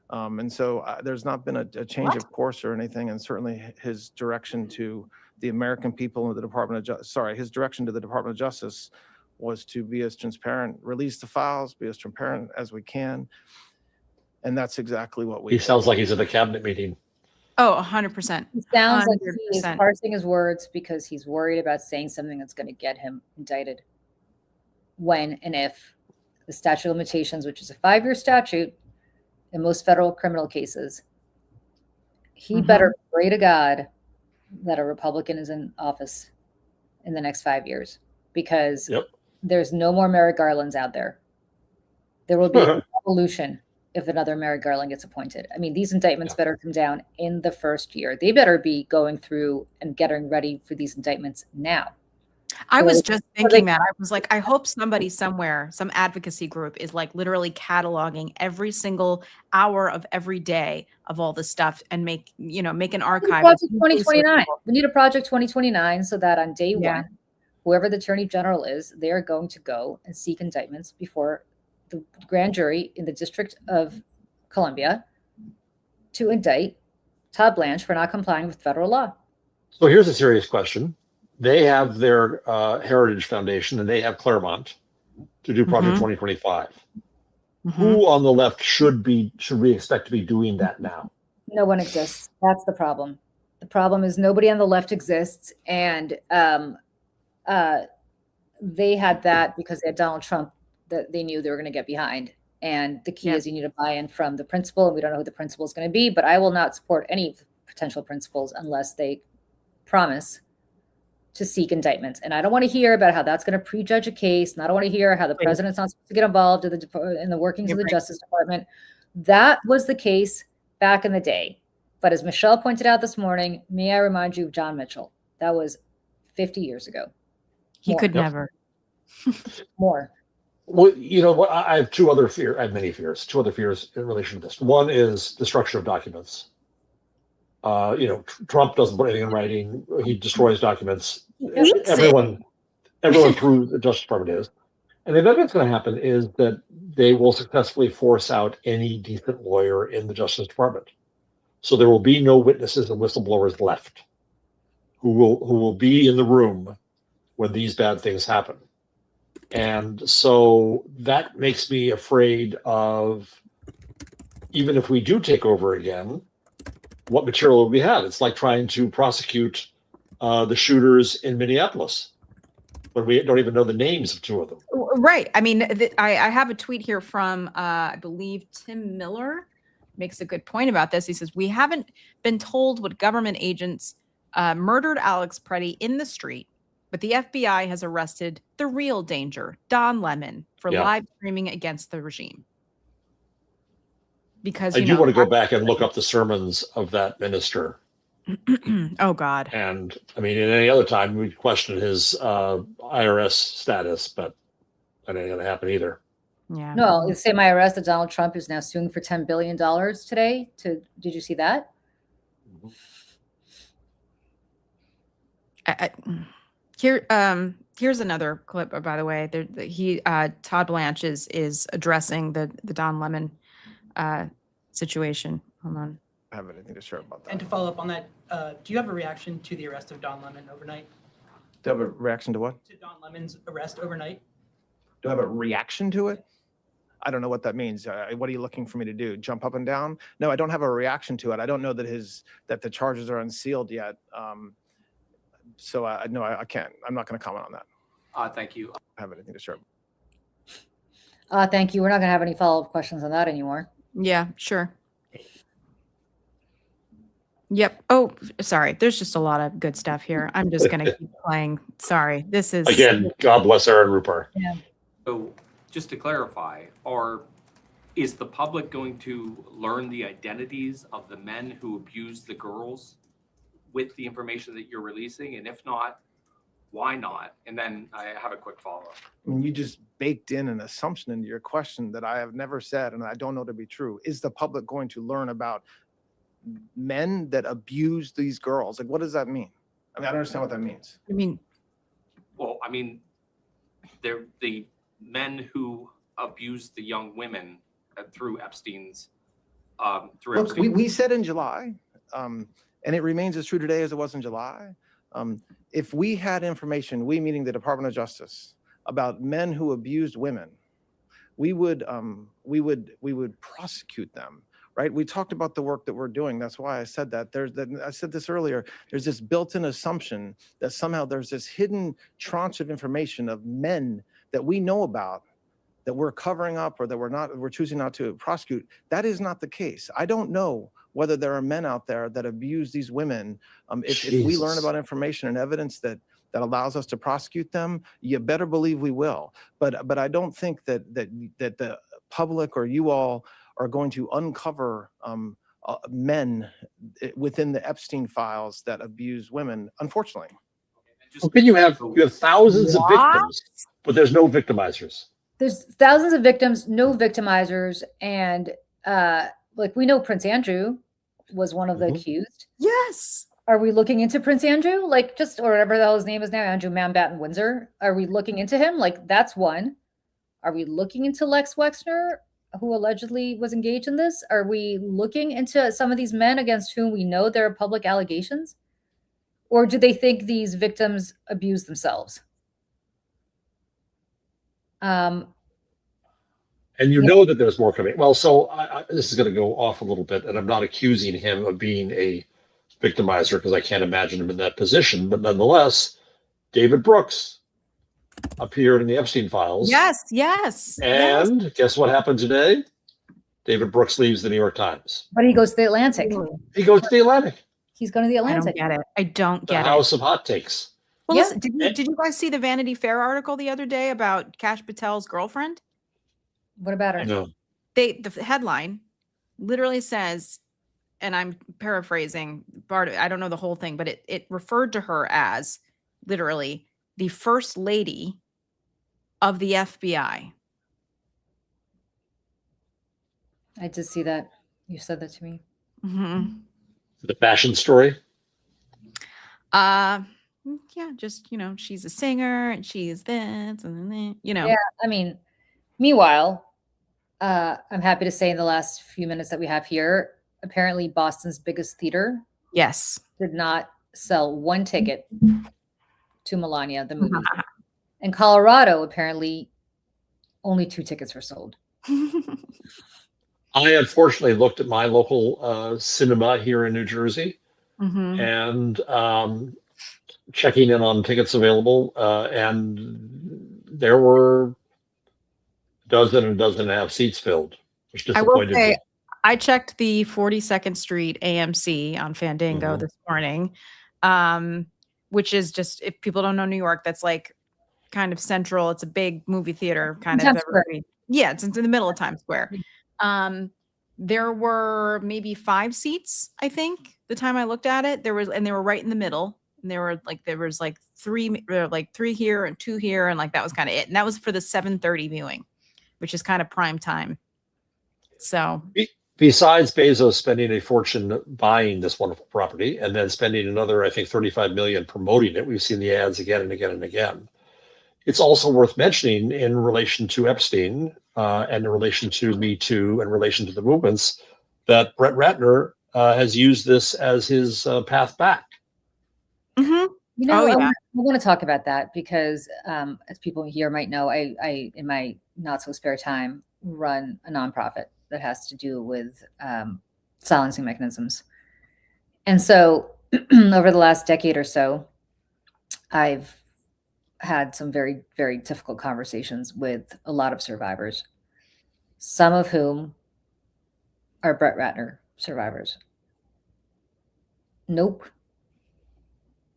And so there's not been a change of course or anything, and certainly his direction to the American people and the Department of his direction to the Department of Justice was to be as transparent, release the files, be as transparent as we can. And that's exactly what we He sounds like he's at a cabinet meeting. Oh, 100%. It sounds like he is 100%. parsing his words because he's worried about saying something that's going to get him indicted. When and if the statute of limitations, which is a 5-year statute in most federal criminal cases, he better pray to God that a Republican is in office in the next 5 years, because there's no more Merrick Garlands out there. There will be a revolution if another Merrick Garland gets appointed. I mean, these indictments better come down in the first year. They better be going through and getting ready for these indictments now. I was just thinking that. I was like, I hope somebody somewhere, some advocacy group is like literally cataloging every single hour of every day of all this stuff and make an archive. Project 2029. We need a Project 2029 so that on day one, whoever the Attorney General is, they are going to go and seek indictments before the grand jury in the District of Columbia to indict Todd Blanche for not complying with federal law. So here's a serious question. They have their Heritage Foundation and they have Claremont to do Project 2025. Who on the left should we expect to be doing that now? No one exists. That's the problem. The problem is nobody on the left exists, and they had that because they had Donald Trump that they knew they were going to get behind. And the key is you need a buy-in from the principal, and we don't know who the principal is going to be, but I will not support any potential principals unless they promise to seek indictments. And I don't want to hear about how that's going to prejudge a case. And I don't want to hear how the president's not supposed to get involved in the workings of the Justice Department. That was the case back in the day. But as Michelle pointed out this morning, may I remind you of John Mitchell? That was 50 years ago. He could never. More. Well, you know what? I have two other fears. I have many fears. Two other fears in relation to this. One is destruction of documents. Trump doesn't put anything in writing. He destroys documents. Everyone through the Justice Department is. And the other thing that's going to happen is that they will successfully force out any decent lawyer in the Justice Department. So there will be no witnesses and whistleblowers left who will be in the room when these bad things happen. And so that makes me afraid of, even if we do take over again, what material will we have? It's like trying to prosecute the shooters in Minneapolis when we don't even know the names of two of them. Right. I mean, I have a tweet here from, I believe, Tim Miller makes a good point about this. He says, we haven't been told what government agents murdered Alex Preddy in the street, but the FBI has arrested the real danger, Don Lemon, for live streaming against the regime. Because I do want to go back and look up the sermons of that minister. Oh, God. And I mean, at any other time, we'd question his IRS status, but that ain't going to happen either. Yeah. No, the same IRS that Donald Trump is now suing for $10 billion today. Did you see that? Here's another clip, by the way. Todd Blanche is addressing the Don Lemon situation. Hold on. I have anything to share about that. And to follow up on that, do you have a reaction to the arrest of Don Lemon overnight? Do you have a reaction to what? To Don Lemon's arrest overnight? Do I have a reaction to it? I don't know what that means. What are you looking for me to do? Jump up and down? No, I don't have a reaction to it. I don't know that the charges are unsealed yet. So no, I can't. I'm not going to comment on that. Thank you. I have anything to share. Thank you. We're not going to have any follow-up questions on that anymore. Yeah, sure. Yep. Oh, sorry. There's just a lot of good stuff here. I'm just going to keep playing. Sorry. This is Again, God bless Aaron Rupar. Yeah. So just to clarify, is the public going to learn the identities of the men who abused the girls with the information that you're releasing? And if not, why not? And then I have a quick follow-up. I mean, you just baked in an assumption into your question that I have never said and I don't know to be true. Is the public going to learn about men that abuse these girls? Like, what does that mean? I mean, I don't understand what that means. I mean, Well, I mean, they're the men who abused the young women through Epstein's. Look, we said in July, and it remains as true today as it was in July. If we had information, we meaning the Department of Justice, about men who abused women, we would prosecute them. Right? We talked about the work that we're doing. That's why I said that. I said this earlier. There's this built-in assumption that somehow there's this hidden tranche of information of men that we know about that we're covering up or that we're choosing not to prosecute. That is not the case. I don't know whether there are men out there that abuse these women. If we learn about information and evidence that allows us to prosecute them, you better believe we will. But I don't think that the public or you all are going to uncover men within the Epstein files that abuse women, unfortunately. How can you have thousands of victims, but there's no victimizers? There's thousands of victims, no victimizers, and like we know Prince Andrew was one of the accused. yes. Are we looking into Prince Andrew? Like or whatever the hell his name is now, Andrew Mountbatten Windsor. Are we looking into him? Like that's one. Are we looking into Lex Wexner, who allegedly was engaged in this? Are we looking into some of these men against whom we know there are public allegations? Or do they think these victims abuse themselves? And you know that there's more coming. Well, so this is going to go off a little bit, and I'm not accusing him of being a victimizer because I can't imagine him in that position. But nonetheless, David Brooks appeared in the Epstein files. Yes. And guess what happened today? David Brooks leaves the New York Times. But he goes to the Atlantic. He goes to the Atlantic. He's going to the Atlantic. I don't The get it. House of Hot Takes. Well, Yeah. listen, did you guys see the Vanity Fair article the other day about Kash Patel's girlfriend? What about her? I know. The headline literally says, and I'm paraphrasing part of it, I don't know the whole thing, but it referred to her as literally the first lady of the FBI. I did see that. You said that to me. Mm-hmm. The fashion story. Yeah, just, she's a singer and she's this and that, Yeah, I mean, meanwhile, I'm happy to say in the last few minutes that we have here, apparently Boston's biggest theater Yes. did not sell one ticket to Melania, the movie. In Colorado, apparently only 2 tickets were sold. I unfortunately looked at my local cinema here in New Jersey Mm-hmm. and checking in on tickets available, and there were a dozen and a half seats filled, which I will disappointed say, me. I checked the 42nd Street AMC on Fandango Mhm. this morning, which is just, if people don't know New York, that's like kind of central. It's a big movie theater kind of. Times Square. Yeah, it's in the middle of Times Square. There were maybe 5 seats, I think, the time I looked at it. They were right in the middle. And there was 3 here and 2 here, and like that was kind of it. And that was for the 7:30 viewing, which is kind of prime time. So Besides Bezos spending a fortune buying this wonderful property and then spending another, I think, $35 million promoting it, we've seen the ads again and again and again. it's also worth mentioning in relation to Epstein and in relation to Me Too, in relation to the movements, that Brett Ratner has used this as his path back. Mm-hmm. You know, Oh, yeah. I want to talk about that because, as people here might know, I in my not so spare time run a nonprofit that has to do with silencing mechanisms. And so, over the last decade or so, I've had some very, very difficult conversations with a lot of survivors, some of whom are Brett Ratner survivors. Nope,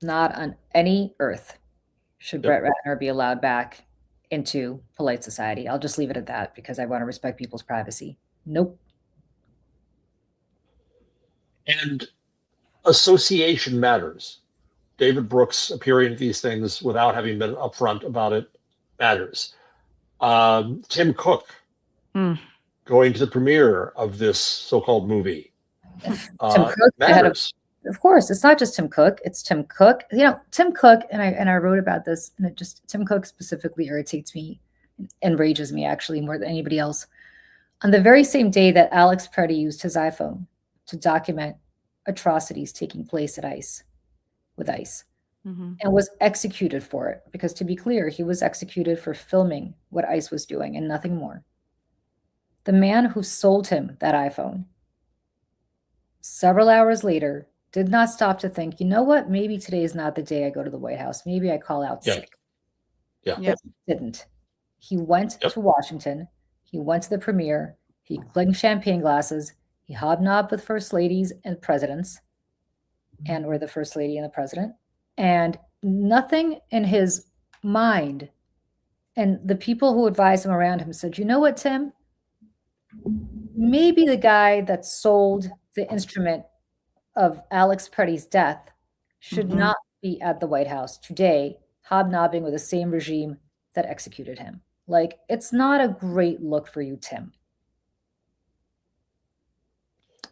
not on any earth should Yep. Brett Ratner be allowed back into polite society. I'll just leave it at that because I want to respect people's privacy. Nope. And association matters. David Brooks appearing at these things without having been upfront about it matters. Tim Cook going to the premiere of this so-called movie Tim Cook, matters. Of course, it's not just Tim Cook. It's Tim Cook. You know, Tim Cook, and I wrote about this, and Tim Cook specifically irritates me, enrages me actually more than anybody else. On the very same day that Alex Preddy used his iPhone to document atrocities taking place at ICE, with ICE, and was executed for it, because to be clear, he was executed for filming what ICE was doing and nothing more. The man who sold him that iPhone, several hours later, did not stop to think, you know what, maybe today is not the day I go to the White House. Maybe I call out sick. Yeah. But he didn't. He went to Washington. He went to the premiere. He clinked champagne glasses. He hobnobbed with first ladies and presidents, and or the first lady and the president. And nothing in his mind, and the people who advised him around him said, you know what, Tim? Maybe the guy that sold the instrument of Alex Preddy's death should not be at the White House today, hobnobbing with the same regime that executed him. Like, it's not a great look for you, Tim.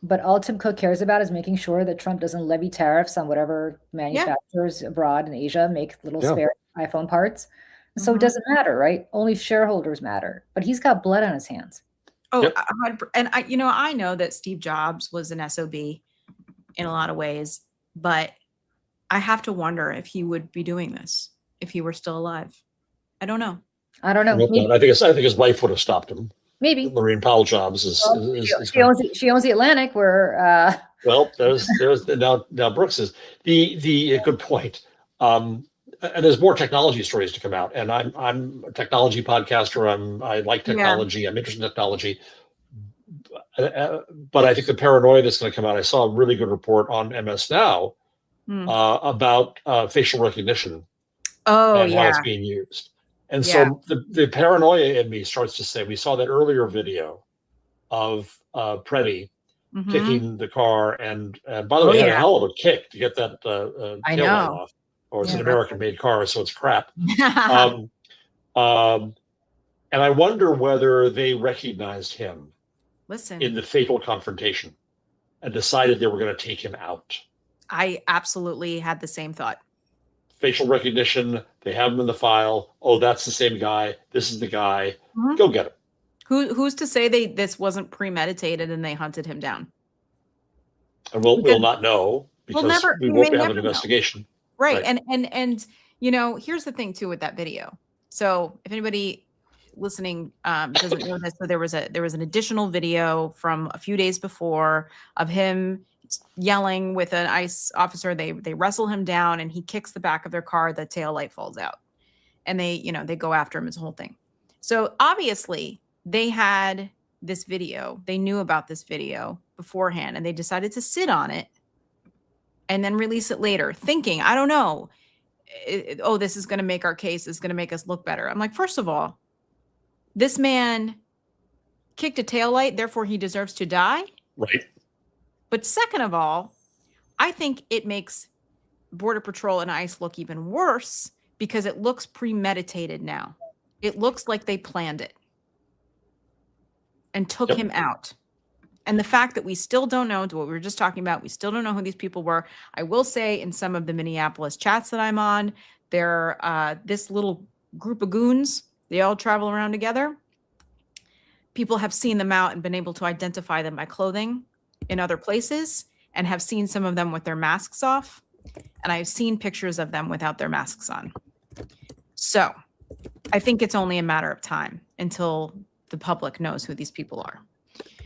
But all Tim Cook cares about is making sure that Trump doesn't levy tariffs on whatever manufacturers abroad in Asia make little spare iPhone parts. So it doesn't matter, right? Only shareholders matter. But he's got blood on his hands. Oh, and I know that Steve Jobs was an SOB in a lot of ways, but I have to wonder if he would be doing this if he were still alive. I don't know. I think his wife would have stopped him. Maybe Maureen Powell Jobs she owns the Atlantic, where well, there's now Brooks is the good point. And there's more technology stories to come out. And I'm a technology podcaster. I like technology. I'm interested in technology. But I think the paranoia that's going to come out. I saw a really good report on MS Now about facial recognition and how it's being used. And so the paranoia in me starts to say, we saw that earlier video of Preddy kicking the car, and by the way, had a hell of a kick to get that tail light off. Or it's an American-made car, so it's crap. And I wonder whether they recognized him in the fatal confrontation and decided they were going to take him out. I absolutely had the same thought. Facial recognition, they have him in the file. Oh, that's the same guy. This is the guy. Go get him. Who's to say this wasn't premeditated and they hunted him down? And we'll not know because we won't have an investigation. Right. And you know, here's the thing too with that video. So if anybody listening doesn't know this, so there was an additional video from a few days before of him yelling with an ICE officer. They wrestle him down and he kicks the back of their car. The tail light falls out, and they go after him. It's a whole thing. So obviously they had this video. They knew about this video beforehand, and they decided to sit on it and then release it later, thinking, I don't know, this is going to make our case, is going to make us look better. I'm like, first of all, this man kicked a taillight, therefore he deserves to die. Right. But second of all, I think it makes Border Patrol and ICE look even worse because it looks premeditated now. It looks like they planned it and took him out. And the fact that we still don't know, what we were just talking about, we still don't know who these people were. I will say in some of the Minneapolis chats that I'm on, this little group of goons. They all travel around together. People have seen them out and been able to identify them by clothing in other places, and have seen some of them with their masks off. And I've seen pictures of them without their masks on. So I think it's only a matter of time until the public knows who these people are.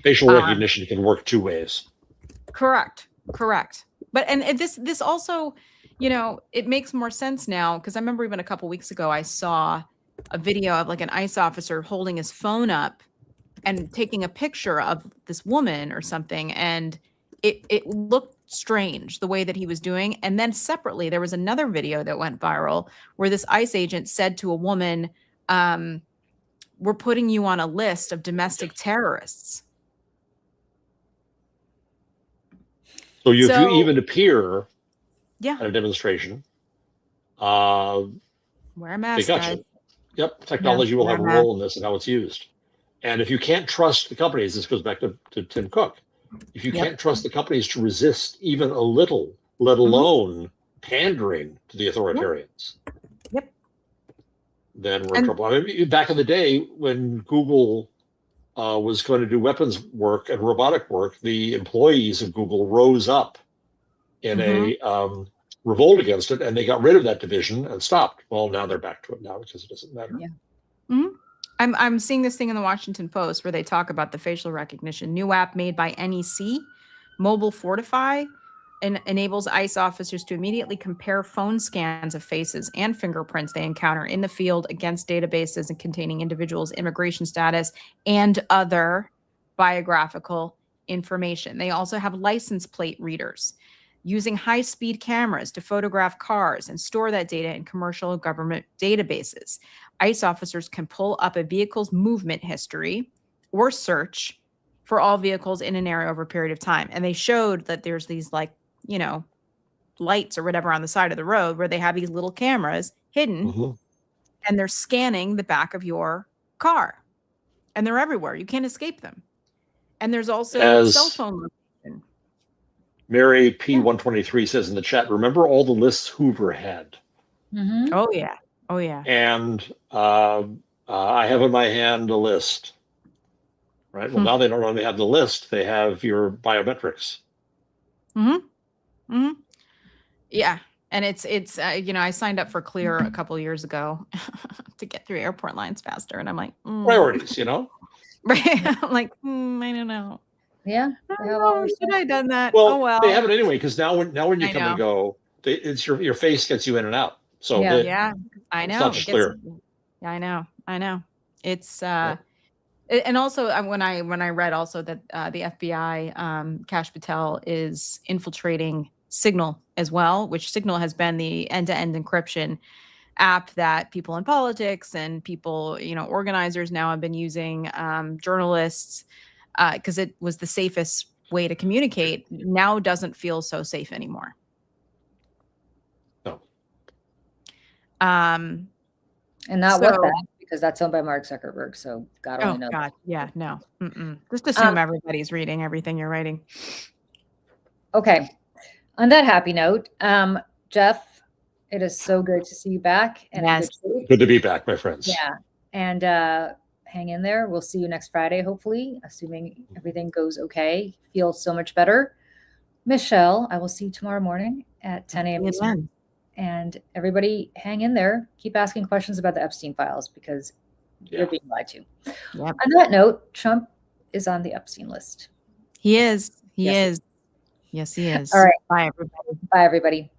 Facial recognition can work two ways. Correct. But and this also, you know, it makes more sense now, because I remember even a couple weeks ago I saw a video of like an ICE officer holding his phone up and taking a picture of this woman or something, and it looked strange the way that he was doing. And then separately, there was another video that went viral where this ICE agent said to a woman, "We're putting you on a list of domestic terrorists." So if So- you even appear Yeah, at a demonstration, wear a they mask, got guys. you. Yep, technology will wear have a a mask. role in this and how it's used. And if you can't trust the companies, this goes back to Tim Cook. If you Yep. can't trust the companies to resist even a little, let alone pandering to the authoritarians, Yep. then we're in And- trouble. I mean, back in the day when Google was going to do weapons work and robotic work, the employees of Google rose up in a revolt against it, and they got rid of that division and stopped. Well, now they're back to it now because it doesn't matter. Yeah. I'm seeing this thing in the Washington Post where they talk about the facial recognition. New app made by NEC, Mobile Fortify, and enables ICE officers to immediately compare phone scans of faces and fingerprints they encounter in the field against databases and containing individuals' immigration status and other biographical information. They also have license plate readers using high-speed cameras to photograph cars and store that data in commercial government databases. ICE officers can pull up a vehicle's movement history or search for all vehicles in an area over a period of time. And they showed that there's these, like, you know, lights or whatever on the side of the road where they have these little cameras hidden Mhm. and they're scanning the back of your car. And they're everywhere. You can't escape them. And there's also As- cell phone location. Mary P123 says in the chat, remember all the lists Hoover had? Mhm. Oh, yeah. Oh, yeah. And I have in my hand a list. Right. Well, now they don't only have the list; they have your biometrics. Yeah. And it's you know, I signed up for Clear a couple years ago to get through airport lines faster. And I'm like, Priorities, you know? Right. I'm like, I don't know. Yeah. I they don't have know. all these Should I have done that? Well, Oh, well. they have it anyway because now when you I come and know. go, it's your face gets you in and out. So Yeah. Yeah, I It's know. not just Clear. Yeah, I know. It's and also when I read also that the FBI, Kash Patel, is infiltrating Signal as well, which Signal has been the end-to-end encryption app that people in politics and people, you know, organizers now have been using, journalists, because it was the safest way to communicate. Now doesn't feel so safe anymore. No. And not So- WhatsApp, because that's owned by Mark Zuckerberg. So God Oh only knows. God, yeah, no. Just assume everybody's reading everything you're writing. Okay. On that happy note, Jeff, it is so good to see you back. And in Yes. good shape. good to be back, my friends. Yeah. And hang in there. We'll see you next Friday, hopefully, assuming everything goes okay. Feel so much better. Michelle, I will see you tomorrow morning at 10 a.m. Eastern. Amen. And everybody hang in there. Keep asking questions about the Epstein files because Yeah. you're being lied to. Yep. On that note, Trump is on the Epstein list. He is. He Yes, he is. Yes, he is. All right. Bye, everybody. Bye, everybody.